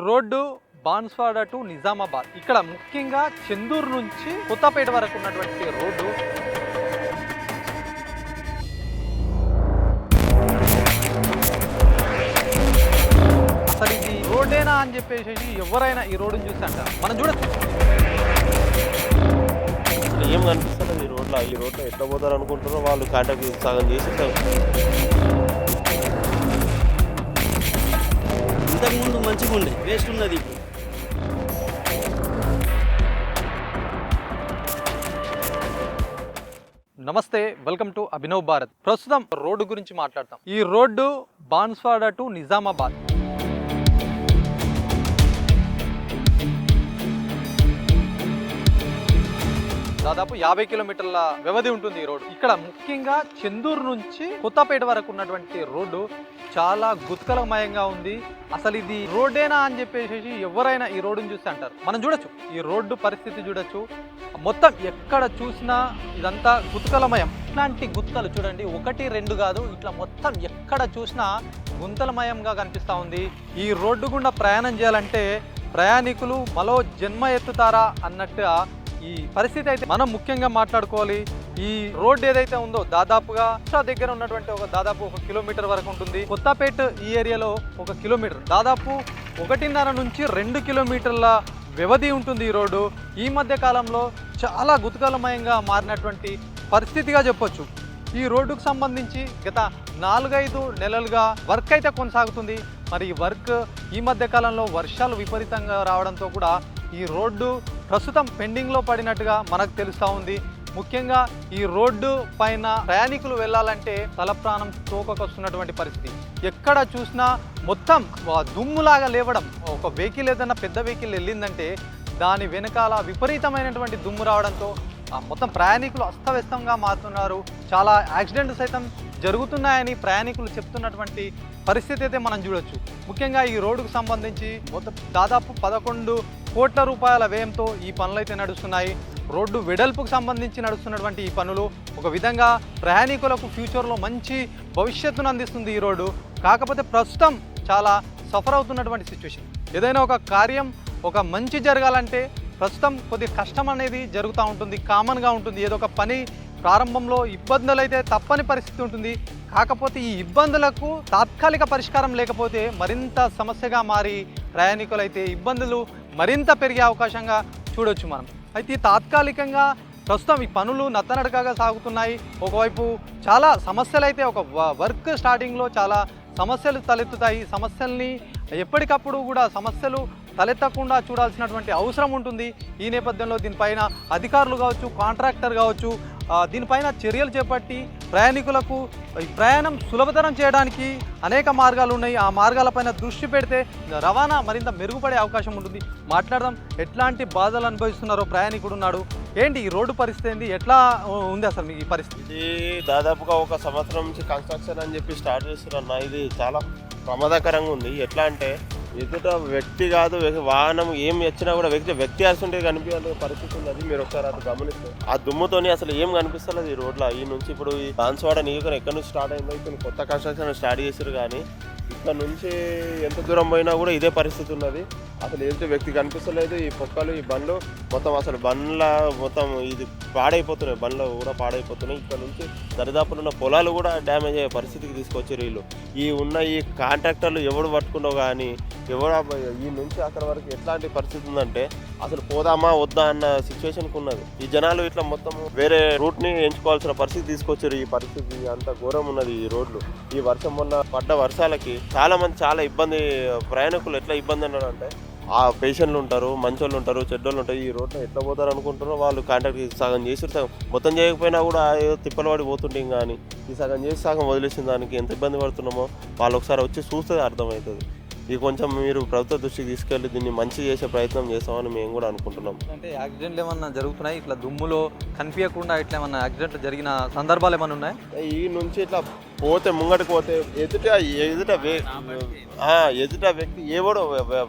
Road Banswada to Nizamabad. ఇక్కడ ముఖ్యంగా చెందూరు నుంచి కొత్తపేట వరకు ఉన్నటువంటి రోడ్డు అసలు ఇది రోడ్డేనా అని చెప్పేసి ఎవరైనా ఈ రోడ్డుని చూసి అంటారు. మనం చూడొచ్చు ఏం కనిపిస్తుంది ఈ రోడ్లో ఎట్లా పోతారు అనుకుంటున్నారో వాళ్ళు కాంటాక్ట్ సగం చేసి ఇంతకుముందు మంచిగా ఉండే వేస్ట్ ఉన్నది ఇప్పుడు. నమస్తే, వెల్కమ్ టు అభినవ్ భారత్. ప్రస్తుతం రోడ్డు గురించి మాట్లాడతాం. ఈ రోడ్డు బాన్స్వాడ టు నిజామాబాద్. దాదాపు 50 కిలోమీటర్ల వ్యవధి ఉంటుంది ఈ రోడ్డు. ఇక్కడ ముఖ్యంగా చెందూరు నుంచి కొత్తపేట వరకు ఉన్నటువంటి రోడ్డు చాలా గుత్కలమయంగా ఉంది. అసలు ఇది రోడ్డేనా అని చెప్పేసి ఎవరైనా ఈ రోడ్డుని చూసి అంటారు. మనం చూడొచ్చు ఈ రోడ్డు పరిస్థితి చూడొచ్చు. మొత్తం ఎక్కడ చూసినా ఇదంతా గుత్కలమయం. ఇట్లాంటి గుత్కలు చూడండి, 1, 2 కాదు, ఇట్లా మొత్తం ఎక్కడ చూసినా గుంతలమయంగా కనిపిస్తూ ఉంది. ఈ రోడ్డు గుండా ప్రయాణం చేయాలంటే ప్రయాణికులు మరో జన్మ ఎత్తుతారా అన్నట్టుగా ఈ పరిస్థితి అయితే మనం ముఖ్యంగా మాట్లాడుకోవాలి. ఈ రోడ్ ఏదైతే ఉందో దాదాపుగా దగ్గర ఉన్నటువంటి దాదాపు 1 కిలోమీటర్ వరకు ఉంటుంది. కొత్తపేట ఈ ఏరియాలో 1 కిలోమీటర్, దాదాపు 1.5 నుంచి 2 కిలోమీటర్ల వ్యవధి ఉంటుంది ఈ రోడ్డు. ఈ మధ్య కాలంలో చాలా గుతకలమయంగా మారినటువంటి పరిస్థితిగా చెప్పొచ్చు. ఈ రోడ్డుకు సంబంధించి గత 4-5 నెలలుగా వర్క్ అయితే కొనసాగుతుంది. మరి ఈ వర్క్ ఈ మధ్య కాలంలో వర్షాలు విపరీతంగా రావడంతో కూడా ఈ రోడ్డు ప్రస్తుతం పెండింగ్లో పడినట్టుగా మనకు తెలుస్తూ ఉంది. ముఖ్యంగా ఈ రోడ్డు పైన ప్రయాణికులు వెళ్ళాలంటే తలప్రాణం తోకకొస్తున్నటువంటి పరిస్థితి. ఎక్కడ చూసినా మొత్తం దుమ్ములాగా లేవడం. ఒక వెహికల్ ఏదైనా పెద్ద వెహికల్ వెళ్ళిందంటే దాని వెనకాల విపరీతమైనటువంటి దుమ్ము రావడంతో మొత్తం ప్రయాణికులు అస్తవ్యస్తంగా మారుతున్నారు. చాలా యాక్సిడెంట్స్ సైతం జరుగుతున్నాయని ప్రయాణికులు చెప్తున్నటువంటి పరిస్థితి అయితే మనం చూడొచ్చు. ముఖ్యంగా ఈ రోడ్డుకు సంబంధించి మొత్తం దాదాపు 11 కోట్ల రూపాయల వ్యయంతో ఈ పనులు అయితే నడుస్తున్నాయి. రోడ్డు వెడల్పుకు సంబంధించి నడుస్తున్నటువంటి ఈ పనులు ఒక విధంగా ప్రయాణికులకు ఫ్యూచర్లో మంచి భవిష్యత్తును అందిస్తుంది ఈ రోడ్డు. కాకపోతే ప్రస్తుతం చాలా సఫర్ అవుతున్నటువంటి సిచ్యువేషన్. ఏదైనా ఒక కార్యం ఒక మంచి జరగాలంటే ప్రస్తుతం కొద్దిగా కష్టం అనేది జరుగుతూ ఉంటుంది, కామన్గా ఉంటుంది. ఏదో ఒక పని ప్రారంభంలో ఇబ్బందులు అయితే తప్పని పరిస్థితి ఉంటుంది. కాకపోతే ఈ ఇబ్బందులకు తాత్కాలిక పరిష్కారం లేకపోతే మరింత సమస్యగా మారి ప్రయాణికులు అయితే ఇబ్బందులు మరింత పెరిగే అవకాశంగా చూడొచ్చు మనం. అయితే తాత్కాలికంగా ప్రస్తుతం ఈ పనులు నత్తనడకగా సాగుతున్నాయి. ఒకవైపు చాలా సమస్యలు అయితే ఒక వర్క్ స్టార్టింగ్లో చాలా సమస్యలు తలెత్తుతాయి. సమస్యల్ని ఎప్పటికప్పుడు కూడా సమస్యలు తలెత్తకుండా చూడాల్సినటువంటి అవసరం ఉంటుంది. ఈ నేపథ్యంలో దీనిపైన అధికారులు కావచ్చు, కాంట్రాక్టర్ కావచ్చు, దీనిపైన చర్యలు చేపట్టి ప్రయాణికులకు ఈ ప్రయాణం సులభతరం చేయడానికి అనేక మార్గాలు ఉన్నాయి. ఆ మార్గాలపైన దృష్టి పెడితే రవాణా మరింత మెరుగుపడే అవకాశం ఉంటుంది. మాట్లాడదాం, ఎట్లాంటి బాధలు అనుభవిస్తున్నారో ప్రయాణికుడు ఉన్నాడు. ఏంటి ఈ రోడ్డు పరిస్థితి ఏంటి, ఎట్లా ఉంది అసలు మీకు ఈ పరిస్థితి? ఇది దాదాపుగా 1 సంవత్సరం నుంచి కన్స్ట్రక్షన్ అని చెప్పి స్టార్ట్ చేస్తున్నా. ఇది చాలా ప్రమాదకరంగా ఉంది. ఎట్లా అంటే ఎదుట వ్యక్తి కాదు, వాహనం ఏం వచ్చినా కూడా వ్యక్తి అసలు కనిపించాలి పరిస్థితి ఉంది. అది మీరు ఒకసారి అది గమనిస్తే ఆ దుమ్ముతోని అసలు ఏం కనిపిస్తలేదు ఈ రోడ్లో. ఈ నుంచి ఇప్పుడు ఈ బాన్స్వాడ నియోజకవర్గం ఎక్కడి నుంచి స్టార్ట్ అయిందో ఇప్పుడు కొత్త కన్స్ట్రక్షన్ స్టార్ట్ చేశారు. కానీ ఇక్కడ నుంచి ఎంత దూరం పోయినా కూడా ఇదే పరిస్థితి ఉన్నది. అసలు ఏదైతే వ్యక్తి కనిపిస్తలేదు. ఈ పొక్కలు, ఈ బండ్లు మొత్తం అసలు బండ్ల మొత్తం ఇది పాడైపోతున్నాయి. బండ్లు కూడా పాడైపోతున్నాయి. ఇక్కడ నుంచి దరిదాపులు ఉన్న పొలాలు కూడా డ్యామేజ్ అయ్యే పరిస్థితికి తీసుకొచ్చారు వీళ్ళు. ఈ కాంట్రాక్టర్లు ఎవడు పట్టుకున్నావు కానీ ఈ నుంచి అక్కడ వరకు ఎట్లాంటి పరిస్థితి ఉందంటే అసలు పోదామా వద్దా అన్న సిచ్యువేషన్కి ఉన్నది. ఈ జనాలు ఇట్లా మొత్తం వేరే రూట్ని ఎంచుకోవాల్సిన పరిస్థితి తీసుకొచ్చారు. ఈ పరిస్థితి అంత ఘోరం ఉన్నది ఈ రోడ్లు. ఈ వర్షం వల్ల పడ్డ వర్షాలకి చాలా మంది చాలా ఇబ్బంది, ప్రయాణికులు ఎట్లా ఇబ్బంది అన్నారంటే ఆ పేషెంట్లు ఉంటారు, మంచోళ్ళు ఉంటారు, చెడ్డోళ్ళు ఉంటారు. ఈ రోడ్లో ఎట్లా పోతారు అనుకుంటారో వాళ్ళు కాంటాక్ట్ సగం చేసి సగం మొత్తం చేయకపోయినా కూడా తిప్పలు పడి పోతుంటే కానీ ఈ సగం చేసి సగం వదిలేసిన దానికి ఎంత ఇబ్బంది పడుతున్నామో వాళ్ళు ఒకసారి వచ్చి చూస్తే అర్థమవుతుంది. ఇది కొంచెం మీరు ప్రభుత్వ దృష్టికి తీసుకెళ్ళి దీన్ని మంచి చేసే ప్రయత్నం చేస్తామని మేము కూడా అనుకుంటున్నాం. అంటే యాక్సిడెంట్లు ఏమన్నా జరుగుతున్నాయి ఇట్లా దుమ్ములో కనిపించకుండా, ఇట్లా ఏమన్నా యాక్సిడెంట్లు జరిగిన సందర్భాలు ఏమైనా ఉన్నాయి? ఈ నుంచి ఇట్లా పోతే ముంగటికి పోతే ఎదుట వ్యక్తి ఎవడో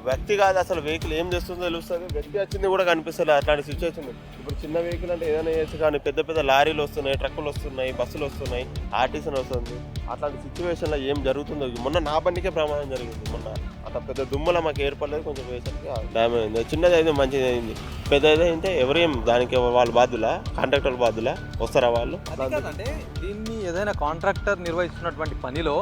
వ్యక్తి కాదు, అసలు వెహికల్ ఏం చేస్తుందో తెలుస్తుంది. వ్యక్తి వచ్చింది కూడా కనిపిస్తుంది. అట్లాంటి సిచ్యువేషన్ ఇప్పుడు చిన్న వెహికల్ అంటే ఏదైనా చేయొచ్చు, కానీ పెద్ద పెద్ద లారీలు వస్తున్నాయి, ట్రక్కులు వస్తున్నాయి, బస్సులు వస్తున్నాయి, ఆర్టీసీ వస్తుంది. అట్లాంటి సిచ్యువేషన్లో ఏం జరుగుతుందో మొన్న నా బండికే ప్రమాదం జరిగింది. మొన్న అంత పెద్ద దుమ్ముల మాకు ఏర్పడలేదు, కొంచెం వేసరికి డ్యామేజ్ అయింది. చిన్నది అయితే మంచిది అయింది, పెద్దది అయితే ఎవరేం దానికి వాళ్ళు బాధ్యులా, కాంట్రాక్టర్ బాధ్యులా, వస్తారా వాళ్ళు? అంటే దీన్ని ఏదైనా కాంట్రాక్టర్ నిర్వహిస్తున్నటువంటి పనిలో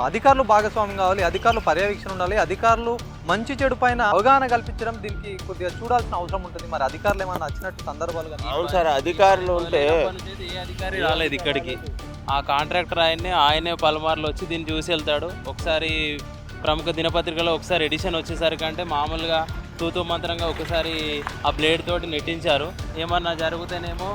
అధికారులు భాగస్వామ్యం కావాలి, అధికారులు పర్యవేక్షణ ఉండాలి, అధికారులు మంచి చెడు పైన అవగాహన కల్పించడం దీనికి కొద్దిగా చూడాల్సిన అవసరం ఉంటుంది. మరి అధికారులు ఏమైనా వచ్చినట్టు సందర్భాలు కానీ? అవును సార్, అధికారులు ఉంటే ఏ అధికారి రాలేదు ఇక్కడికి. ఆ కాంట్రాక్టర్ ఆయనే పలుమార్లు వచ్చి దీన్ని చూసి వెళ్తాడు. ఒకసారి ప్రముఖ దినపత్రికలో ఒకసారి ఎడిషన్ వచ్చేసరికి అంటే మామూలుగా తూతూ మంత్రంగా ఒకసారి ఆ బ్లేడ్ తోటి నెట్టించారు. ఏమన్నా జరిగితేనేమో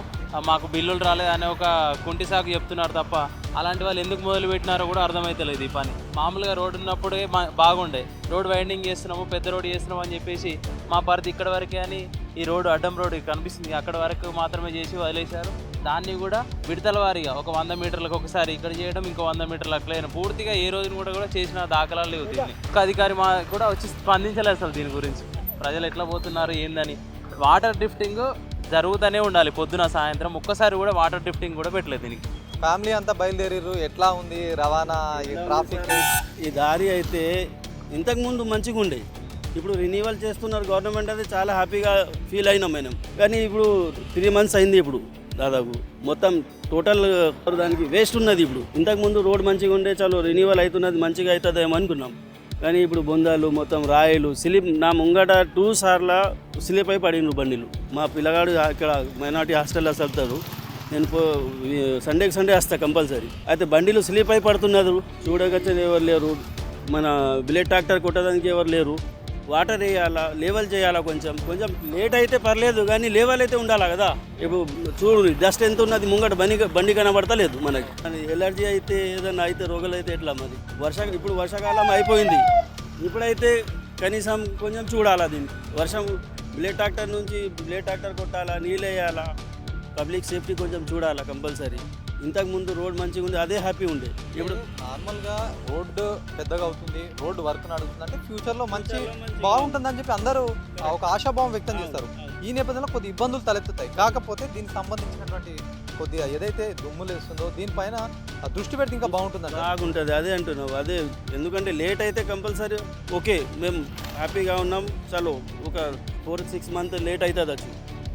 మాకు బిల్లులు రాలేదు అనే ఒక కుంటి సాకు చెప్తున్నారు తప్ప అలాంటి వాళ్ళు ఎందుకు మొదలు పెట్టినారో కూడా అర్థమవుతలేదు ఈ పని. మామూలుగా రోడ్డు ఉన్నప్పుడే బాగుండే, రోడ్ వైండింగ్ చేస్తున్నాము, పెద్ద రోడ్డు చేస్తున్నాము అని చెప్పేసి మా పరిధి ఇక్కడ వరకే అని ఈ రోడ్డు అడ్డం రోడ్డు కనిపిస్తుంది అక్కడ వరకు మాత్రమే చేసి వదిలేశారు. దాన్ని కూడా విడతల వారీగా ఒక 100 మీటర్లకు ఒకసారి ఇక్కడ చేయడం, ఇంకో 100 మీటర్లు అట్లయినా పూర్తిగా ఏ రోజున కూడా చేసిన దాఖలాలు లేవు. దీన్ని ఒక అధికారి కూడా వచ్చి స్పందించలేదు అసలు దీని గురించి. ప్రజలు ఎట్లా పోతున్నారు ఏందని. వాటర్ డ్రిఫ్టింగ్ జరుగుతూనే ఉండాలి పొద్దున సాయంత్రం, ఒక్కసారి కూడా వాటర్ డ్రిఫ్టింగ్ కూడా పెట్టలేదు దీనికి. ఫ్యామిలీ అంతా బయలుదేరిర్రు, ఎట్లా ఉంది రవాణా, ట్రాఫిక్? ఈ దారి అయితే ఇంతకుముందు మంచిగా ఉండే, ఇప్పుడు రెన్యువల్ చేస్తున్నారు గవర్నమెంట్, అయితే చాలా హ్యాపీగా ఫీల్ అయినాం మేము. కానీ ఇప్పుడు 3 months అయింది, ఇప్పుడు దాదాపు మొత్తం టోటల్ దానికి వేస్ట్ ఉన్నది. ఇప్పుడు ఇంతకుముందు రోడ్ మంచిగా ఉండే, చాలు రెన్యువల్ అవుతున్నది, మంచిగా అవుతుందేమో అనుకున్నాం. కానీ ఇప్పుడు బొందాలు మొత్తం రాయలు స్లిప్, నా ముంగట 2 సార్లు స్లిప్ అయి పడిన బండిలు. మా పిల్లగాడు ఇక్కడ మైనార్టీ హాస్టల్లో చదువుతారు, నేను సండే వస్తా కంపల్సరీ. అయితే బండిలు స్లిప్ అయి పడుతున్నారు, చూడకొచ్చేది ఎవరు లేరు, మన బ్లేడ్ ట్రాక్టర్ కొట్టడానికి ఎవరు లేరు. వాటర్ వేయాలా, లేవల్ చేయాలా, కొంచెం లేట్ అయితే పర్లేదు కానీ లేవల్ అయితే ఉండాలా కదా. ఇప్పుడు చూడు డస్ట్ ఎంత ఉన్నది, ముంగట బండి కనబడతలేదు మనకి. ఎలర్జీ అయితే ఏదైనా అయితే రోగాలు అయితే ఎట్లా మరి. ఇప్పుడు వర్షాకాలం అయిపోయింది, ఇప్పుడైతే కనీసం కొంచెం చూడాలా దీన్ని. వర్షం బ్లేడ్ ట్రాక్టర్ కొట్టాలా, నీళ్ళు వేయాలా, పబ్లిక్ సేఫ్టీ కొంచెం చూడాలా కంపల్సరీ. ఇంతకుముందు రోడ్ మంచిగా ఉంది, అదే హ్యాపీ ఉండే. ఇప్పుడు నార్మల్గా రోడ్డు పెద్దగా అవుతుంది, రోడ్డు వర్క్ నడుస్తుంది అంటే ఫ్యూచర్లో మంచి బాగుంటుందని చెప్పి అందరూ ఒక ఆశాభావం వ్యక్తం చేస్తారు. ఈ నేపథ్యంలో కొద్ది ఇబ్బందులు తలెత్తుతాయి. కాకపోతే దీనికి సంబంధించినటువంటి కొద్దిగా ఏదైతే దుమ్ములు వేస్తుందో దీనిపైన దృష్టి పెడితే ఇంకా బాగుంటుంది. బాగుంటుంది, అదే అంటున్నావు. అదే ఎందుకంటే లేట్ అయితే కంపల్సరీ ఓకే, మేము హ్యాపీగా ఉన్నాం, చలో ఒక 4-6 months లేట్ అవుతుంది వచ్చు.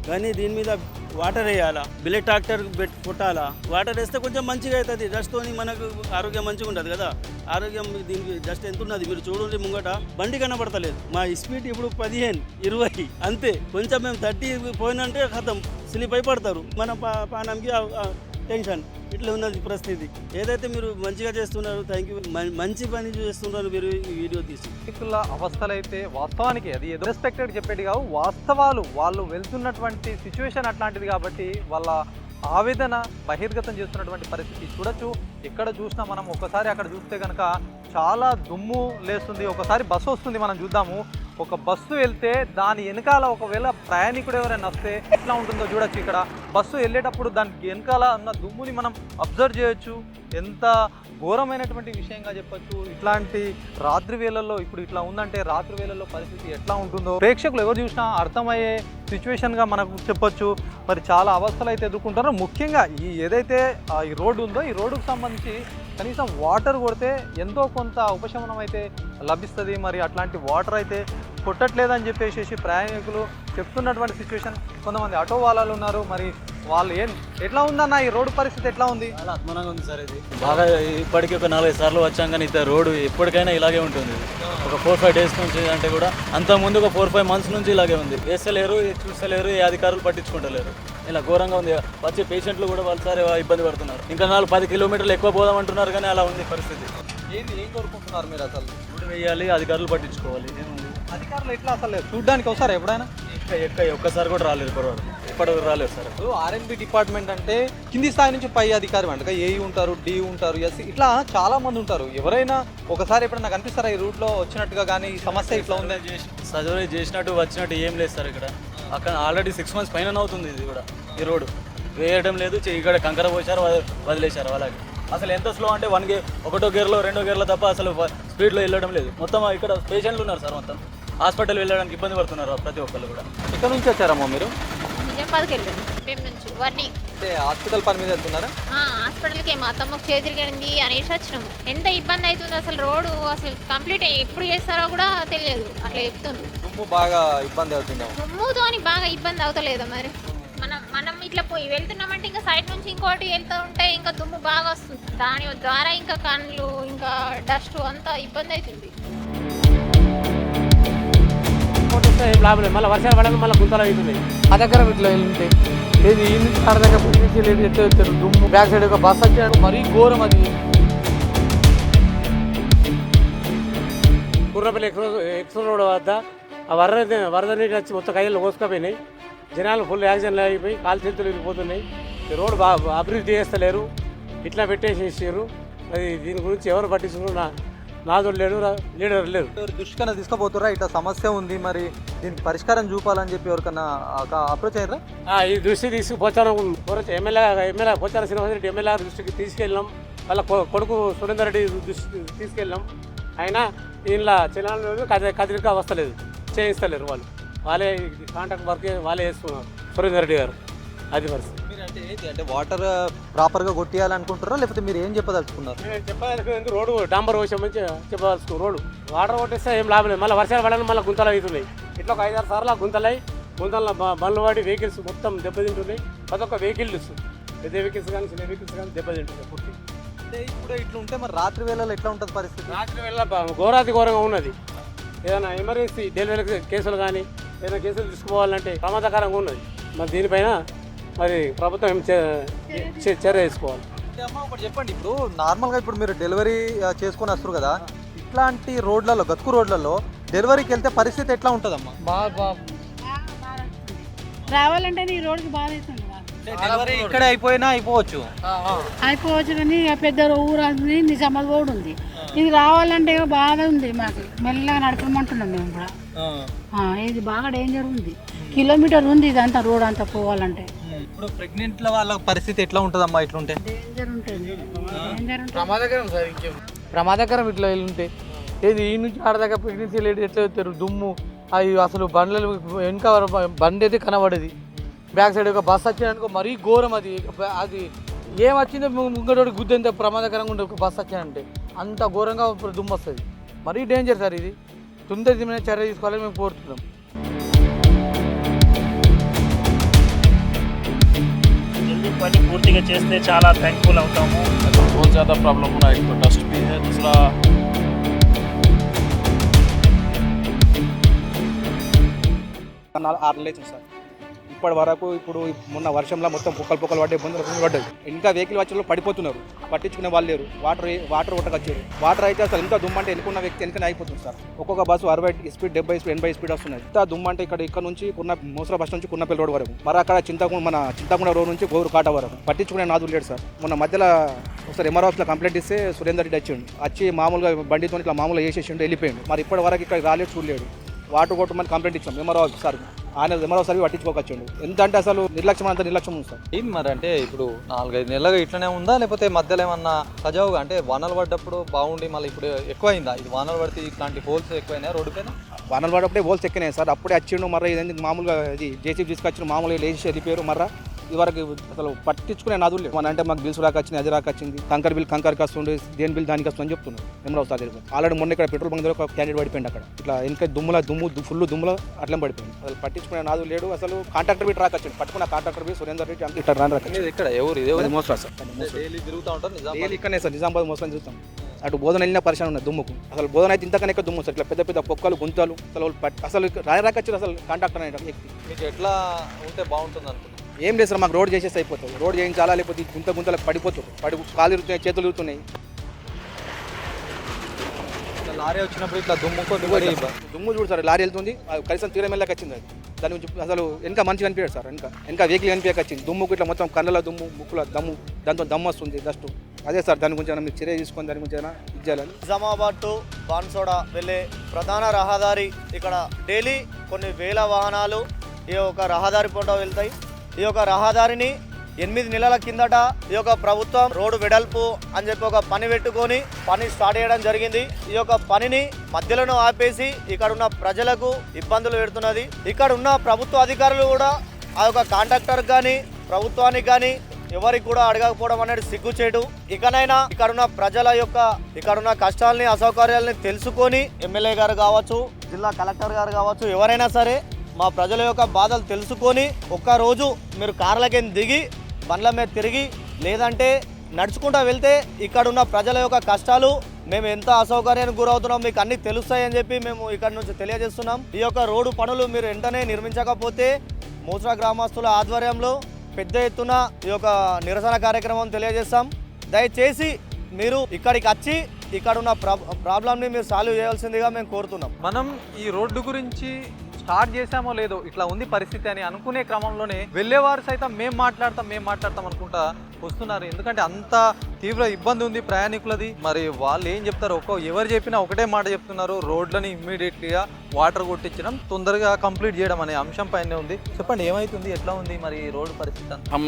కానీ దీని మీద వాటర్ వేయాలా, బ్లేడ్ ట్రాక్టర్ కొట్టాలా, వాటర్ వేస్తే కొంచెం మంచిగా అవుతుంది. డస్ట్తో మనకు ఆరోగ్యం మంచిగా ఉంటుంది కదా. ఆరోగ్యం దీనికి డస్ట్ ఎంత ఉన్నది మీరు చూడండి, ముంగట బండి కనబడతలేదు. మా స్పీడ్ ఇప్పుడు 15-20 అంతే. కొంచెం మేము 30 పోయినంటే ఖతం స్లిప్ అయి పడతారు. మన పానానికి టెన్షన్. ఇట్లా ఉన్నది పరిస్థితి. ఏదైతే మీరు మంచిగా చేస్తున్నారు, థ్యాంక్ యూ, మంచి పని చేస్తున్నారు మీరు ఈ వీడియో తీసి. ట్రాఫిక్ల అవస్థలు అయితే వాస్తవానికి అది ఏదో రెస్పెక్టెడ్ చెప్పేది కావు, వాస్తవాలు వాళ్ళు వెళ్తున్నటువంటి సిచ్యువేషన్ అట్లాంటిది కాబట్టి వాళ్ళ ఆవేదన బహిర్గతం చేస్తున్నటువంటి పరిస్థితి చూడొచ్చు. ఎక్కడ చూసినా మనం ఒకసారి అక్కడ చూస్తే కనుక చాలా దుమ్ము లేస్తుంది. ఒకసారి బస్సు వస్తుంది, మనం చూద్దాము. ఒక బస్సు వెళ్తే దాని వెనకాల ఒకవేళ ప్రయాణికుడు ఎవరైనా వస్తే ఎట్లా ఉంటుందో చూడొచ్చు. ఇక్కడ బస్సు వెళ్ళేటప్పుడు దానికి వెనకాల ఉన్న దుమ్ముని మనం అబ్జర్వ్ చేయొచ్చు. ఎంత ఘోరమైనటువంటి విషయంగా చెప్పొచ్చు. ఇట్లాంటి రాత్రి వేళల్లో ఇప్పుడు ఇట్లా ఉందంటే రాత్రి వేళల్లో పరిస్థితి ఎట్లా ఉంటుందో ప్రేక్షకులు ఎవరు చూసినా అర్థమయ్యే సిచ్యువేషన్గా మనకు చెప్పొచ్చు. మరి చాలా అవస్థలు అయితే ఎదుర్కొంటారో. ముఖ్యంగా ఈ ఏదైతే ఈ రోడ్డు ఉందో ఈ రోడ్డుకు సంబంధించి కనీసం వాటర్ కొడితే ఎంతో కొంత ఉపశమనం అయితే లభిస్తుంది. మరి అట్లాంటి వాటర్ అయితే కొట్టట్లేదని చెప్పేసి ప్రయాణికులు చెప్తున్నటువంటి సిచ్యువేషన్. కొంతమంది ఆటో వాళ్ళు ఉన్నారు, మరి వాళ్ళు ఎట్లా ఉందన్న ఈ రోడ్డు పరిస్థితి ఎట్లా ఉంది? చాలా అద్భుతంగా ఉంది సార్. ఇది బాగా ఇప్పటికీ ఒక 4-5 సార్లు వచ్చాం, కానీ ఇంత రోడ్డు ఎప్పటికైనా ఇలాగే ఉంటుంది. ఒక 4-5 days నుంచి అంటే కూడా అంత ముందు ఒక 4-5 months నుంచి ఇలాగే ఉంది. వేస్తలేరు, చూస్తలేరు, ఏ అధికారులు పట్టించుకుంటలేరు. ఇలా ఘోరంగా ఉంది. వచ్చే పేషెంట్లు కూడా వాళ్ళసారి ఇబ్బంది పడుతున్నారు. ఇంకా 4-10 kilometers ఎక్కువ పోదామంటున్నారు, కానీ అలా ఉంది పరిస్థితి. ఏం కోరుకుంటున్నారు మీరు? అసలు రోడ్డు వేయాలి, అధికారులు పట్టించుకోవాలి. ఏముంది అధికారులు ఎట్లా అసలు చూడడానికి వస్తారు ఎప్పుడైనా? ఒక్కసారి కూడా రాలేదు, ఇప్పటివరకు రాలేదు సార్. ఆర్ఎన్బి డిపార్ట్మెంట్ అంటే కింది స్థాయి నుంచి పై అధికారి అంటే ఏఈ ఉంటారు, డి ఉంటారు, ఎస్సీ, ఇట్లా చాలా మంది ఉంటారు. ఎవరైనా ఒకసారి ఎప్పుడైనా కనిపిస్తారా ఈ రూట్లో వచ్చినట్టుగా? కానీ ఈ సమస్య ఇట్లా ఉంది సర్వే చేసినట్టు వచ్చినట్టు ఏం లేదు సార్. ఇక్కడ అక్కడ ఆల్రెడీ 6 months పైన అవుతుంది. ఇది కూడా ఈ రోడ్డు వేయడం లేదు. ఇక్కడ కంకర పోసారు, వదిలేశారు. అలాగే అసలు ఎంత స్లో అంటే 1 గేర్లో 2 గేర్లో తప్ప అసలు స్పీడ్లో వెళ్ళడం లేదు. మొత్తం ఇక్కడ పేషెంట్లు ఉన్నారు సార్, మొత్తం హాస్పిటల్ వెళ్ళడానికి ఇబ్బంది పడుతున్నారు ప్రతి ఒక్కళ్ళు కూడా. ఇక్కడ నుంచి వచ్చారమ్మా మీరు? నిజామాబాద్కి వెళ్ళాను మేము నుంచి వన్నీ అంటే హాస్పిటల్ పని మీద వెళ్తున్నారా? హాస్పిటల్కి మా అత్తమ్మకు చేతిరిగింది అనేసి వచ్చినాము. ఎంత ఇబ్బంది అవుతుంది అసలు, రోడ్డు అసలు కంప్లీట్ ఎప్పుడు చేస్తారో కూడా తెలియదు, అట్లా చెప్తుంది. దుమ్ము బాగా ఇబ్బంది అవుతుంది. దుమ్ముతో బాగా ఇబ్బంది అవుతలేదా మరి? మనం ఇట్లా పోయి వెళ్తున్నామంటే ఇంకా సైడ్ నుంచి ఇంకోటి వెళ్తూ ఉంటే ఇంకా దుమ్ము బాగా వస్తుంది, దాని ద్వారా ఇంకా కళ్ళు ఇంకా డస్ట్ అంతా ఇబ్బంది అవుతుంది. ఏం లాభం లేదు, మళ్ళీ వర్షాలు పడక మళ్ళీ గుంతలు అవుతుంది. ఆ దగ్గర ఇట్లా వెళ్తే ఏది ఈ నుంచి ఆడ దగ్గర నుంచి లేదు ఎట్లా వెళ్తారు దుమ్ము బ్యాక్ సైడ్ ఒక బస్ వచ్చాడు మరీ ఘోరం అది. కుర్రపల్లి ఎక్స్ప్రెస్ రోడ్ వద్ద ఆ వరద నీళ్ళు వచ్చి మొత్తం కయ్యలు కోసుకపోయినాయి. జనాలు ఫుల్ యాక్సిడెంట్లు అయిపోయి కాలు చేతులు వెళ్ళిపోతున్నాయి. ఈ రోడ్డు బాగా అభివృద్ధి చేస్తలేరు, ఇట్లా పెట్టేసేసారు. అది దీని గురించి ఎవరు పట్టించుకున్నారు? నాదుడు లేడు, లీడర్ లేరు. దృష్టికన్నా తీసుకుపోతురా ఇట్లా సమస్య ఉంది, మరి దీనికి పరిష్కారం చూపాలని చెప్పి ఎవరికన్నా అప్రోచ్ అయ్యారా? ఈ దృష్టి తీసుకుపోతాను ఎమ్మెల్యే పోచారం శ్రీనివాస రెడ్డి ఎమ్మెల్యే దృష్టికి తీసుకెళ్ళినాం. వాళ్ళ కొడుకు సురేందర్ రెడ్డి దృష్టికి తీసుకెళ్ళినాం. అయినా దీనిలో చిన్న కదిరిగా వస్తలేదు, చేయిస్తలేరు. వాళ్ళే కాంట్రాక్ట్ వర్క్ వాళ్ళే చేస్తున్నారు, సురేందర్ రెడ్డి గారు. అది పరిస్థితి. మీరు అంటే ఏంటి అంటే వాటర్ ప్రాపర్గా కొట్టియాలనుకుంటారా, లేకపోతే మీరు ఏం చెప్పదలుచుకున్నారు? చెప్పదలుచుకుంది రోడ్డు డాంబర్ విషయం నుంచి చెప్పదలుచుకున్నాం. రోడ్డు వాటర్ కొట్టేస్తే ఏం లాభం లేదు, మళ్ళీ వర్షాలు పడాలని మళ్ళీ గుంతలు అవుతున్నాయి. ఇట్లా ఒక 5-6 సార్లు గుంతల్లో బండ్లు వాడి వెహికల్స్ మొత్తం దెబ్బతింటున్నాయి. ప్రతి ఒక్క వెహికల్స్, పెద్ద వెహికల్స్ కానీ చిన్న వెహికల్స్ కానీ దెబ్బతింటున్నాయి పూర్తి. అంటే ఇప్పుడు ఇట్లా ఉంటే మరి రాత్రి వేళలో ఎట్లా ఉంటుంది పరిస్థితి? రాత్రి వేళ ఘోరాతి ఘోరంగా ఉన్నది. ఏదైనా ఎమర్జెన్సీ డెలివరీ కేసులు కానీ ఏదైనా కేసులు తీసుకోవాలంటే ప్రమాదకరంగా ఉన్నది. మరి దీనిపైన మరి ప్రభుత్వం ఏం చర్య తీసుకోవాలి. అంటే అమ్మ ఒకటి చెప్పండి, ఇప్పుడు నార్మల్గా ఇప్పుడు మీరు డెలివరీ చేసుకొని వస్తారు కదా, ఇట్లాంటి రోడ్లలో గతుకు రోడ్లలో డెలివరీకి వెళ్తే పరిస్థితి ఎట్లా ఉంటుందమ్మా? రావాలంటే ఈ రోడ్డుకి బాధ అవుతుంది. డెలివరీ ఇక్కడే అయిపోయినా అయిపోవచ్చు కానీ పెద్ద ఊరు అది నిజామాబాద్ రోడ్ ఉంది. ఇది రావాలంటే బాధ ఉంది మాకు, మెల్లగా నడపమంటున్నాం మేము కూడా. ఇది బాగా డేంజర్ ఉంది, కిలోమీటర్ ఉంది ఇదంతా రోడ్ అంతా పోవాలంటే. ఇప్పుడు ప్రెగ్నెంట్ల వాళ్ళ పరిస్థితి ఎట్లా ఉంటుందమ్మా ఇట్లుంటే? డేంజర్ ఉంటుంది, డేంజర్ ఉంటుంది. ప్రమాదకరం సార్, ఇంకేం ప్రమాదకరం ఇట్లా వెళ్తుంటే. ఏది ఈ నుంచి ఆడ దగ్గర ప్రెగ్నెన్సీ లేడీ ఎట్లా వెళ్తారు దుమ్ము అవి అసలు బండ్లు వెనుక బండి అయితే కనబడేది, బ్యాక్ సైడ్ ఒక బస్ వచ్చినానుకో మరీ ఘోరం అది. అది ఏం వచ్చిందో ముంగటోడి గుద్దు ఎంత ప్రమాదకరంగా ఉంటుంది ఒక బస్ వచ్చానంటే, అంత ఘోరంగా దుమ్ము వస్తుంది. మరీ డేంజర్ సార్ ఇది, తొందరగా చర్య తీసుకోవాలని మేము కోరుతున్నాం. जल्दी పని పూర్తిగా చేస్తే చాలా థ్యాంక్ఫుల్ అవుతాము. बहुत ज़्यादा प्रॉब्लम हो रहा है, एक तो डस्ट भी है, दूसरा సార్ ఇప్పటి వరకు ఇప్పుడు మొన్న వర్షంలో మొత్తం పొక్కలు పడ్డాయి, ఇబ్బందులు పడ్డాయి. ఇంకా వెహికల్ వచ్చి పడిపోతున్నారు, పట్టించుకునే వాళ్ళు లేరు. వాటర్ వచ్చారు. వాటర్ అయితే అసలు ఎంత దుమ్మంటే ఎన్నుకున్న వ్యక్తి వెనుకనే అయిపోతుంది సార్. ఒక్కొక్క బస్సు 60 స్పీడ్ 70 స్పీడ్ 80 స్పీడ్ వస్తున్నాయి. ఇంత దుమ్మంటే ఇక్కడ నుంచి మోసరా బస్ నుంచి కున్నపల్లి రోడ్ వరకు, మరి అక్కడ చింతకుండ రోడ్ నుంచి గోరు కాట వరకు పట్టించుకునే నాదులు లేడు సార్. మొన్న మధ్యలో ఒకసారి ఎంఆర్ ఆఫీస్లో కంప్లైంట్ ఇస్తే సురేందర్ రెడ్డి వచ్చి మామూలుగా బండితో ఇట్లా మామూలుగా వేసేసిండు, వెళ్ళిపోయాడు. మరి ఇప్పటి వరకు ఇక్కడ రాలేదు, చూడలేడు. వాటర్ కొట్టమని కంప్లైంట్ ఇచ్చాం ఎంఆర్ ఆఫీస్ సార్. ఆయన ఎంఆర్ ఆఫీస్ పట్టించుకోకొచ్చాడు. ఎంత అంటే అసలు నిర్లక్ష్యం అంత నిర్లక్ష్యం ఉంది సార్. ఏంది మరి అంటే ఇప్పుడు 4-5 నెలలుగా ఇట్లనే ఉందా, లేకపోతే మధ్యలో ఏమన్నా సజావుగా అంటే వానలు పడ్డప్పుడు బాగుండి మళ్ళీ ఇప్పుడు ఎక్కువైందా? ఇది వానలు పడితే ఇట్లాంటి హోల్స్ ఎక్కువైనా రోడ్డు పైన? వానలు పడ్డప్పుడే హోల్స్ ఎక్కినాయి సార్. అప్పుడే వచ్చిండు, మర్ర ఇదేంటి మామూలుగా ఇది జేసీబీ తీసుకొచ్చిన మామూలుగా లేచి వెళ్ళిపోయారు. మర్ర ఇదివరకు అసలు పట్టించుకునే నాదులు మన అంటే మాకు బిల్స్ రాకొచ్చింది, అది రాకొచ్చింది, కంకర్ బిల్ కంకర్కి వస్తుండే, దేని బిల్ దానికి వస్తుందని చెప్తున్నారు ఎంఆర్ సార్. ఆల్రెడీ మొన్న ఇక్కడ పెట్రోల్ బంక్ దగ్గర ఒక క్యాండిడేట్ పడిపోయింది. అక్కడ ఇట్లా వెనక దుమ్ము ఫుల్ దుమ్ములో అట్లా పడిపోయింది. అసలు పట్టించుకునే నాదు లేడు. అసలు కాంట్రాక్టర్ బిల్ రాకొచ్చింది, పట్టుకున్న కాంట్రాక్టర్ బిల్ సురేందర్ రెడ్డి అంత ఇట్లా రాకొచ్చింది. ఇక్కడ ఎవరు ఇదే మోసరా సార్, డైలీ తిరుగుతూ ఉంటారు. డైలీ ఇక్కడనే సార్ నిజామాబాద్ మోసం చూస్తాం. అటు బోధన వెళ్ళిన పరిశ్రమ ఉన్నది దుమ్ముకు. అసలు బోధన అయితే ఇంతకన్నా ఎక్కువ దుమ్ము సార్. ఇట్లా పెద్ద పెద్ద పొక్కలు గుంతలు అసలు రాకొచ్చారు. అసలు కాంట్రాక్టర్ అనే వ్యక్తి. మీకు ఎట్లా ఉంటే బాగుంటుంది అనుకుంటున్నాను? ఏం లేదు సార్, మాకు రోడ్ చేసేసి అయిపోతుంది. రోడ్ చేయించాలా, లేకపోతే గుంతలకు పడిపోతుంది, కాలు ఇరుగుతున్నాయి, చేతులు ఇరుగుతున్నాయి. లారీ వచ్చినప్పుడు ఇట్లా దుమ్ము చూడు సార్, లారీ వెళ్తుంది కనీసం తీరం వెళ్ళక వచ్చింది. అది దాని నుంచి అసలు వెనక మంచిగా కనిపించాడు సార్. వెనక వెహికల్ కనిపించక వచ్చింది. దుమ్ముకు ఇట్లా మొత్తం కళ్ళలో దుమ్ము, ముక్కుల దమ్ము, దాంతో దమ్ము వస్తుంది, డస్ట్. అదే సార్, దాని గురించి మీరు చర్య తీసుకొని దాని గురించి ఇచ్చేయాలని. నిజామాబాద్ టు బాన్సోడా వెళ్ళే ప్రధాన రహదారి. ఇక్కడ డైలీ కొన్ని వేల వాహనాలు ఈ యొక్క రహదారి పూట వెళ్తాయి. ఈ యొక్క రహదారిని 8 నెలల కిందట ఈ యొక్క ప్రభుత్వం రోడ్డు వెడల్పు అని చెప్పి ఒక పని పెట్టుకొని పని స్టార్ట్ చేయడం జరిగింది. ఈ యొక్క పనిని మధ్యలోనూ ఆపేసి ఇక్కడ ఉన్న ప్రజలకు ఇబ్బందులు పెడుతున్నది. ఇక్కడ ఉన్న ప్రభుత్వ అధికారులు కూడా ఆ యొక్క కాంట్రాక్టర్కి కానీ ప్రభుత్వానికి కానీ ఎవరికి కూడా అడగకపోవడం అనేది సిగ్గుచేటు. ఇకనైనా ఇక్కడున్న ప్రజల యొక్క ఇక్కడున్న కష్టాలని అసౌకర్యాలని తెలుసుకొని ఎమ్మెల్యే గారు కావచ్చు, జిల్లా కలెక్టర్ గారు కావచ్చు, ఎవరైనా సరే మా ప్రజల యొక్క బాధలు తెలుసుకొని ఒక్కరోజు మీరు కార్లకి దిగి బండ్ల మీద తిరిగి లేదంటే నడుచుకుంటూ వెళ్తే ఇక్కడున్న ప్రజల యొక్క కష్టాలు మేము ఎంత అసౌకర్యానికి గురవుతున్నాం మీకు అన్నీ తెలుస్తాయని చెప్పి మేము ఇక్కడ నుంచి తెలియజేస్తున్నాం. ఈ యొక్క రోడ్డు పనులు మీరు వెంటనే నిర్మించకపోతే మూసరా గ్రామస్తుల ఆధ్వర్యంలో పెద్ద ఎత్తున ఈ యొక్క నిరసన కార్యక్రమం తెలియజేస్తాం. దయచేసి మీరు ఇక్కడికి వచ్చి ఇక్కడున్న ప్రాబ్లంని మీరు సాల్వ్ చేయాల్సిందిగా మేము కోరుతున్నాం. మనం ఈ రోడ్డు గురించి స్టార్ట్ చేసామో లేదో ఇట్లా ఉంది పరిస్థితి అని అనుకునే క్రమంలోనే వెళ్ళేవారు సైతం మేము మాట్లాడతాం అనుకుంటా వస్తున్నారు. ఎందుకంటే అంత తీవ్ర ఇబ్బంది ఉంది ప్రయాణికులది. మరి వాళ్ళు ఏం చెప్తారు, ఎవరు చెప్పినా ఒకటే మాట చెప్తున్నారు, రోడ్లని ఇమ్మీడియట్లీగా వాటర్ కొట్టించడం, తొందరగా కంప్లీట్ చేయడం అనే అంశం పైనే ఉంది. చెప్పండి ఏమైతుంది, ఎట్లా ఉంది మరి రోడ్డు పరిస్థితి? हम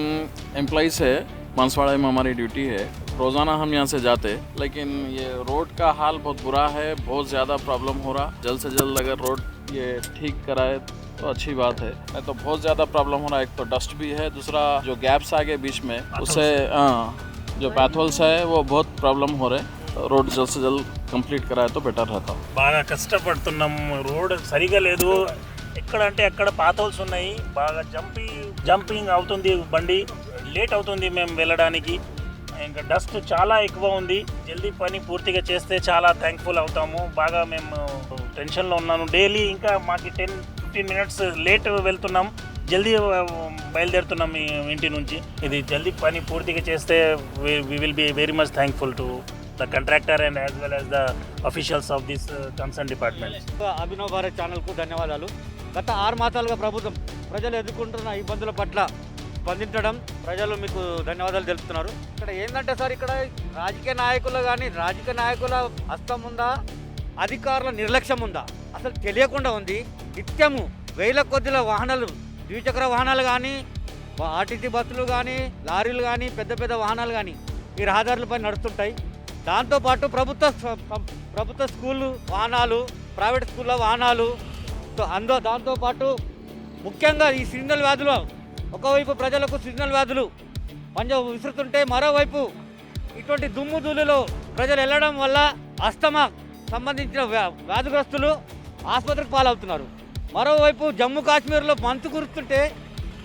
एम्प्लॉइज है बांसवाड़ा में, हमारी ड्यूटी है, रोज़ाना हम यहाँ से जाते, लेकिन ये रोड का हाल बहुत बुरा है, बहुत ज़्यादा प्रॉब्लम हो रहा. जल्द से जल्द अगर रोड ये ठीक कराए तो अच्छी बात है. नहीं तो बहुत ज़्यादा प्रॉब्लम हो रहा है. एक तो डस्ट भी है, दूसरा जो गैप्स आ गए बीच में उससे जो पैथोल्स है वो बहुत प्रॉब्लम हो रहे. రోడ్ జల్ద్ से जल्द కంప్లీట్ कराए तो బెటర్ रहता. బాగా కష్టపడుతున్నాం. రోడ్ సరిగా లేదు. ఎక్కడ అంటే అక్కడ పాతోల్స్ ఉన్నాయి. బాగా జంపింగ్ అవుతుంది, బండి లేట్ అవుతుంది మేము వెళ్ళడానికి. ఇంకా డస్ట్ చాలా ఎక్కువ ఉంది. జల్దీ పని పూర్తిగా చేస్తే చాలా థ్యాంక్ఫుల్ అవుతాము. బాగా మేము టెన్షన్లో ఉన్నాను. డైలీ ఇంకా మాకు 10-15 మినిట్స్ లేట్ వెళ్తున్నాం. జల్దీ బయలుదేరుతున్నాం మీ ఇంటి నుంచి. ఇది జల్దీ పని పూర్తిగా చేస్తే we will be very much thankful to the contractor and as well as the officials of this concern department. Abhinav Bharat ఛానల్కు ధన్యవాదాలు. గత 6 మాసాలుగా ప్రభుత్వం ప్రజలు ఎదుర్కొంటున్న ఇబ్బందుల పట్ల స్పందించడం, ప్రజలు మీకు ధన్యవాదాలు తెలుపుతున్నారు. ఇక్కడ ఏంటంటే సార్, ఇక్కడ రాజకీయ నాయకుల హస్తం ఉందా, అధికారుల నిర్లక్ష్యం ఉందా, అసలు తెలియకుండా ఉంది. నిత్యము వేల కొద్దిల వాహనాలు, ద్విచక్ర వాహనాలు కానీ, ఆర్టీసీ బస్సులు కానీ, లారీలు కానీ, పెద్ద పెద్ద వాహనాలు కానీ ఈ రహదారులపై నడుస్తుంటాయి. దాంతోపాటు ప్రభుత్వ స్కూళ్ళు వాహనాలు, ప్రైవేట్ స్కూళ్ళ వాహనాలు, దాంతోపాటు ముఖ్యంగా ఈ సీజనల్ వ్యాధులు, ఒకవైపు ప్రజలకు సీజనల్ వ్యాధులు పంజా విసురుతుంటే, మరోవైపు ఇటువంటి దుమ్ము ధూళిలో ప్రజలు వెళ్ళడం వల్ల అస్తమా సంబంధించిన వ్యాధిగ్రస్తులు ఆసుపత్రికి పాలవుతున్నారు. మరోవైపు జమ్మూ కాశ్మీర్లో మంచు కురుస్తుంటే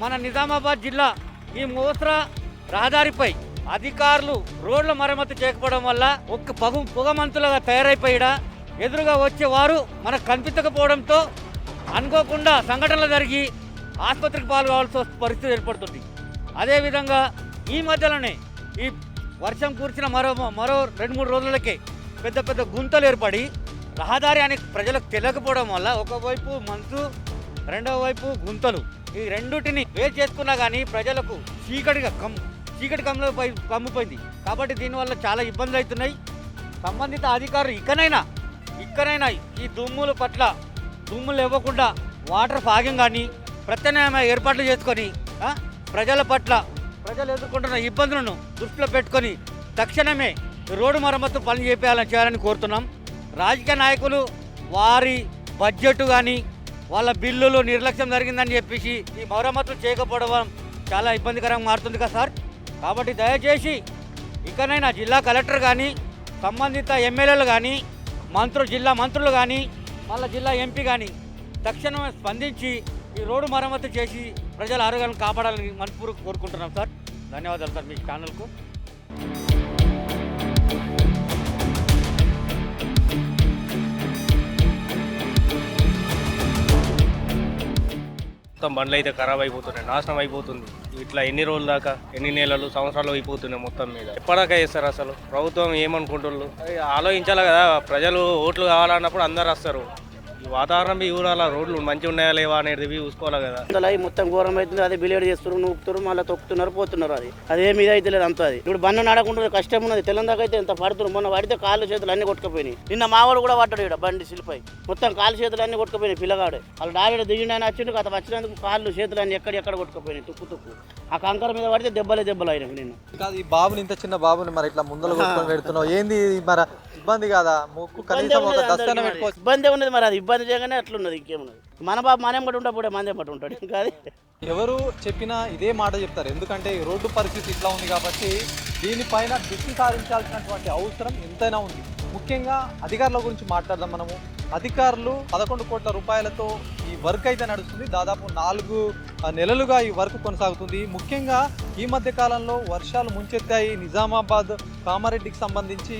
మన నిజామాబాద్ జిల్లా ఈ మోస్రా రహదారిపై అధికారులు రోడ్ల మరమ్మతు చేయకపోవడం వల్ల ఒక్క పొగమంతులుగా తయారైపోయిడా ఎదురుగా వచ్చేవారు మనకు కనిపించకపోవడంతో అనుకోకుండా సంఘటనలు జరిగి ఆసుపత్రికి పాల్గొవాల్సిన పరిస్థితి ఏర్పడుతుంది. అదేవిధంగా ఈ మధ్యలోనే ఈ వర్షం కురిసిన మరో 2-3 రోజులకే పెద్ద పెద్ద గుంతలు ఏర్పడి రహదారి అని ప్రజలకు తెలియకపోవడం వల్ల ఒకవైపు మంచు, రెండవ వైపు గుంతలు, ఈ రెండుటిని వేరు చేసుకున్నా కానీ ప్రజలకు చీకటి కమ్మిపోయింది. కాబట్టి దీనివల్ల చాలా ఇబ్బందులు అవుతున్నాయి. సంబంధిత అధికారులు ఇక్కడైనా ఈ దుమ్ముల పట్ల దుమ్ములు ఇవ్వకుండా వాటర్ ఫాగింగ్ కానీ ప్రత్యామ్నాయ ఏర్పాట్లు చేసుకొని ప్రజలు ఎదుర్కొంటున్న ఇబ్బందులను దృష్టిలో పెట్టుకొని తక్షణమే రోడ్డు మరమ్మతు పని చేయాలని కోరుతున్నాం. రాజకీయ నాయకులు వారి బడ్జెట్ కానీ వాళ్ళ బిల్లులు నిర్లక్ష్యం జరిగిందని చెప్పేసి ఈ మరమ్మతులు చేయకపోవడం చాలా ఇబ్బందికరంగా మారుతుంది కదా సార్. కాబట్టి దయచేసి ఇకనైనా జిల్లా కలెక్టర్ కానీ, సంబంధిత ఎమ్మెల్యేలు కానీ, జిల్లా మంత్రులు కానీ, మళ్ళీ జిల్లా ఎంపీ కానీ తక్షణమే స్పందించి ఈ రోడ్డు మరమ్మతు చేసి ప్రజల ఆరోగ్యాలను కాపాడాలని మనస్ఫూర్తిగా కోరుకుంటున్నాం సార్. ధన్యవాదాలు సార్ మీ ఛానల్కు. మొత్తం బండ్లు అయితే ఖరాబ్ అయిపోతున్నాయి, నాశనం అయిపోతుంది. ఇట్లా ఎన్ని రోజుల దాకా, ఎన్ని నెలలు, సంవత్సరాలు అయిపోతున్నాయి మొత్తం మీద. ఎప్పటిదాకా చేస్తారు అసలు? ప్రభుత్వం ఏమనుకుంటున్నారు ఆలోచించాలి కదా. ప్రజలు ఓట్లు కావాలన్నప్పుడు అందరు వస్తారు. ఈ వాతావరణం ఈ ఊరాల రోడ్లు మంచిగా ఉన్నాయా లేవా అనేది చూసుకోవాలి కదా. మొత్తం ఘోరం అవుతుంది. అదే బిలేడ్ చేస్తారు, నూపుతారు, మళ్ళీ తొక్కుతున్నారు, పోతున్నారు. అదేమి ఇది అయితే లేదు అంత. అది ఇప్పుడు బండి నడకుండా కష్టం ఉన్నది. తెలంగాణ అయితే ఎంత పడుతున్నారు. మొన్న పడితే కాళ్ళు చేతులు అన్ని కొట్టుకుపోయినాయి. నిన్న మావాడు కూడా పడ్డాడు ఇక్కడ బండి సిలిపై. మొత్తం కాళ్ళు చేతులు అన్ని కొట్టుకుపోయినాయి. పిల్లగాడు వాళ్ళు డాడీ దిగిన ఆయన వచ్చిండు. అతను వచ్చినందుకు కాళ్ళు చేతులు అన్ని ఎక్కడ కొట్టుకుపోయినాయి. తుక్కు ఆ కంకర మీద పడితే దెబ్బలు అయినాయి. నిన్న కాదు ఈ బాబుని, ఇంత చిన్న బాబుని మరి ఇట్లా ముందర కొట్టుకొని పెడుతున్నావు, ఏంది మరి ఇబ్బంది కాదా? ముక్కు కనీసం ఒక దస్తన పెట్టుకోవచ్చు. ఇబ్బంది ఉన్నది మరి. అది ఇబ్బంది చేయగానే అట్లున్నది. ఇంకేమున్నది? మన బాబు మనేం పట్టు ఉంటాడు, మందే పట్టు ఉంటాడు. ఇంకా అది ఎవరు చెప్పినా ఇదే మాట చెప్తారు, ఎందుకంటే ఈ రోడ్డు పరిస్థితి ఇట్లా ఉంది కాబట్టి దీనిపైన దృష్టి సారించాల్సినటువంటి అవసరం ఎంతైనా ఉంది. ముఖ్యంగా అధికారుల గురించి మాట్లాడదాం మనము. అధికారులు 11 కోట్ల రూపాయలతో ఈ వర్క్ అయితే నడుస్తుంది. దాదాపు 4 నెలలుగా ఈ వర్క్ కొనసాగుతుంది. ముఖ్యంగా ఈ మధ్య కాలంలో వర్షాలు ముంచెత్తాయి. నిజామాబాద్ కామారెడ్డికి సంబంధించి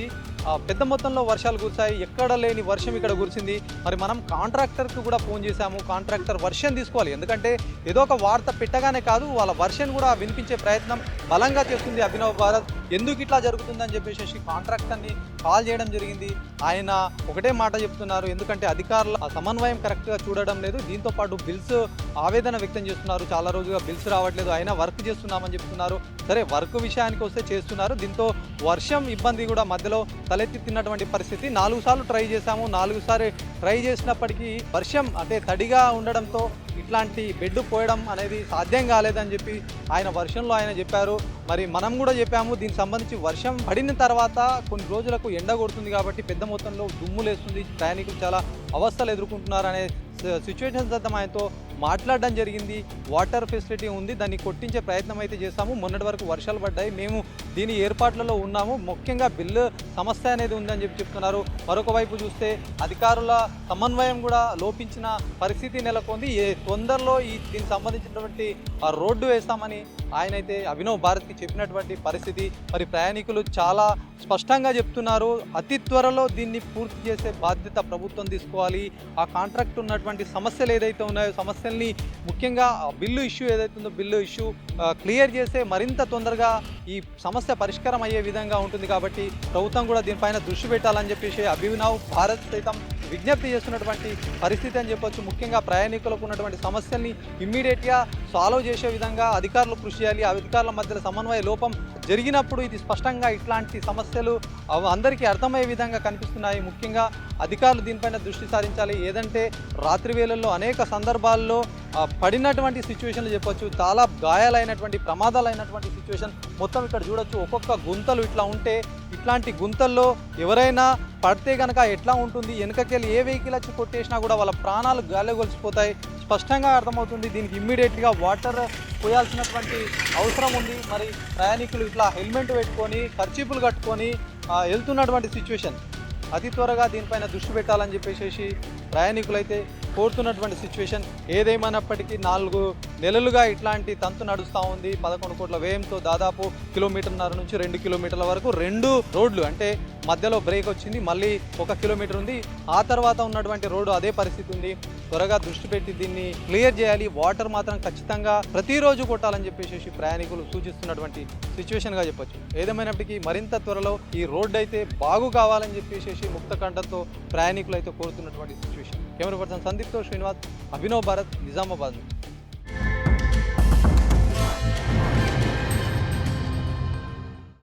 పెద్ద మొత్తంలో వర్షాలు కురిశాయి. ఎక్కడ లేని వర్షం ఇక్కడ కురిసింది. మరి మనం కాంట్రాక్టర్కి కూడా ఫోన్ చేశాము. కాంట్రాక్టర్ వర్షన్ తీసుకోవాలి, ఎందుకంటే ఏదో ఒక వార్త పెట్టగానే కాదు, వాళ్ళ వర్షన్ కూడా వినిపించే ప్రయత్నం బలంగా చేస్తుంది అభినవ్ భారత్. ఎందుకు ఇట్లా జరుగుతుందని చెప్పేసి కాంట్రాక్టర్ని కాల్ చేయడం జరిగింది. ఆయన ఒకటే మాట చెప్తున్నారు, ఎందుకంటే అధికారుల సమన్వయం కరెక్ట్గా చూడడం లేదు. దీంతో పాటు బిల్స్ ఆవేదన వ్యక్తం చేస్తున్నారు. చాలా రోజుగా బిల్స్ రావట్లేదు, అయినా వర్క్ చేస్తున్నామని చెప్తున్నారు. సరే, వర్క్ విషయానికి వస్తే చేస్తున్నారు. దీంతో వర్షం ఇబ్బంది కూడా మధ్యలో తలెత్తినటువంటి పరిస్థితి. 4 సార్లు ట్రై చేశాము. 4 సార్లు ట్రై చేసినప్పటికీ వర్షం అంటే తడిగా ఉండడంతో ఇట్లాంటి బెడ్ పోయడం అనేది సాధ్యం కాలేదని చెప్పి ఆయన వర్షంలో ఆయన చెప్పారు. మరి మనం కూడా చెప్పాము, దీనికి సంబంధించి వర్షం పడిన తర్వాత కొన్ని రోజులకు ఎండ కొడుతుంది కాబట్టి పెద్ద మొత్తంలో దుమ్ము లేస్తుంది, ప్రయాణికులు చాలా అవస్థలు ఎదుర్కొంటున్నారు అనే సిచ్యువేషన్స్ అయితే ఆయనతో మాట్లాడడం జరిగింది. వాటర్ ఫెసిలిటీ ఉంది, దాన్ని కొట్టించే ప్రయత్నం అయితే చేస్తాము. మొన్నటి వరకు వర్షాలు పడ్డాయి, మేము దీని ఏర్పాట్లలో ఉన్నాము. ముఖ్యంగా బిల్లు సమస్య అనేది ఉందని చెప్తున్నారు. మరొక వైపు చూస్తే అధికారుల సమన్వయం కూడా లోపించిన పరిస్థితి నెలకొంది. తొందరలో దీనికి సంబంధించినటువంటి రోడ్డు వేస్తామని ఆయన అయితే అభినవ్ భారత్కి చెప్పినటువంటి పరిస్థితి. మరి ప్రయాణికులు చాలా స్పష్టంగా చెప్తున్నారు, అతి త్వరలో దీన్ని పూర్తి చేసే బాధ్యత ప్రభుత్వం తీసుకోవాలి. ఆ కాంట్రాక్ట్ ఉన్నటువంటి సమస్యలు ఏదైతే ఉన్నాయో సమస్యల్ని, ముఖ్యంగా బిల్లు ఇష్యూ ఏదైతే ఉందో బిల్లు ఇష్యూ క్లియర్ చేస్తే మరింత తొందరగా ఈ సమస్య పరిష్కారం అయ్యే విధంగా ఉంటుంది. కాబట్టి ప్రభుత్వం కూడా దీనిపైన దృష్టి పెట్టాలని చెప్పేసి అభినవ్ భారత్ సైతం విజ్ఞప్తి చేస్తున్నటువంటి పరిస్థితి అని చెప్పొచ్చు. ముఖ్యంగా ప్రయాణికులకు ఉన్నటువంటి సమస్యల్ని ఇమ్మీడియట్గా సాల్వ్ చేసే విధంగా అధికారులు కృషి చేయాలి. ఆ అధికారుల మధ్యలో సమన్వయ లోపం జరిగినప్పుడు ఇది స్పష్టంగా ఇట్లాంటి సమస్యలు అందరికీ అర్థమయ్యే విధంగా కనిపిస్తున్నాయి. ముఖ్యంగా అధికారులు దీనిపైన దృష్టి సారించాలి. ఏదంటే రాత్రి వేళల్లో అనేక సందర్భాల్లో పడినటువంటి సిచ్యువేషన్లు చెప్పొచ్చు, చాలా గాయాలైనటువంటి ప్రమాదాలైనటువంటి సిచ్యువేషన్ మొత్తం ఇక్కడ చూడొచ్చు. ఒక్కొక్క గుంతలు ఇట్లా ఉంటే, ఇట్లాంటి గుంతల్లో ఎవరైనా పడితే కనుక ఎట్లా ఉంటుంది, వెనకకెళ్ళి ఏ వెహికల్ వచ్చి కొట్టేసినా కూడా వాళ్ళ ప్రాణాలు గాలిగొలిసిపోతాయి. స్పష్టంగా అర్థమవుతుంది. దీనికి ఇమ్మీడియట్గా వాటర్ పోయాల్సినటువంటి అవసరం ఉంది. మరి ప్రయాణికులు ఇట్లా హెల్మెట్ పెట్టుకొని కర్చీపులు కట్టుకొని వెళ్తున్నటువంటి సిచ్యువేషన్. అతి త్వరగా దీనిపైన దృష్టి పెట్టాలని చెప్పేసి ప్రయాణికులైతే కోరుతున్నటువంటి సిచ్యువేషన్. ఏదేమైనప్పటికీ 4 నెలలుగా ఇట్లాంటి తంతు నడుస్తూ ఉంది. 11 కోట్ల వ్యయంతో దాదాపు 1.5 కిలోమీటర్ల నుంచి 2 కిలోమీటర్ల వరకు 2 రోడ్లు, అంటే మధ్యలో బ్రేక్ వచ్చింది, మళ్ళీ 1 కిలోమీటర్ ఉంది, ఆ తర్వాత ఉన్నటువంటి రోడ్డు అదే పరిస్థితి ఉంది. త్వరగా దృష్టి పెట్టి దీన్ని క్లియర్ చేయాలి. వాటర్ మాత్రం ఖచ్చితంగా ప్రతిరోజు కొట్టాలని చెప్పేసి ప్రయాణికులు సూచిస్తున్నటువంటి సిచ్యువేషన్గా చెప్పొచ్చు. ఏదేమైనప్పటికీ మరింత త్వరలో ఈ రోడ్డు అయితే బాగు కావాలని చెప్పేసి ముక్తకంఠంతో ప్రయాణికులు అయితే కోరుతున్నటువంటి సిచ్యువేషన్. కెమెరా పర్సన్ సందీప్తో శ్రీనివాస్, అభినవ్ భారత్, నిజామాబాద్.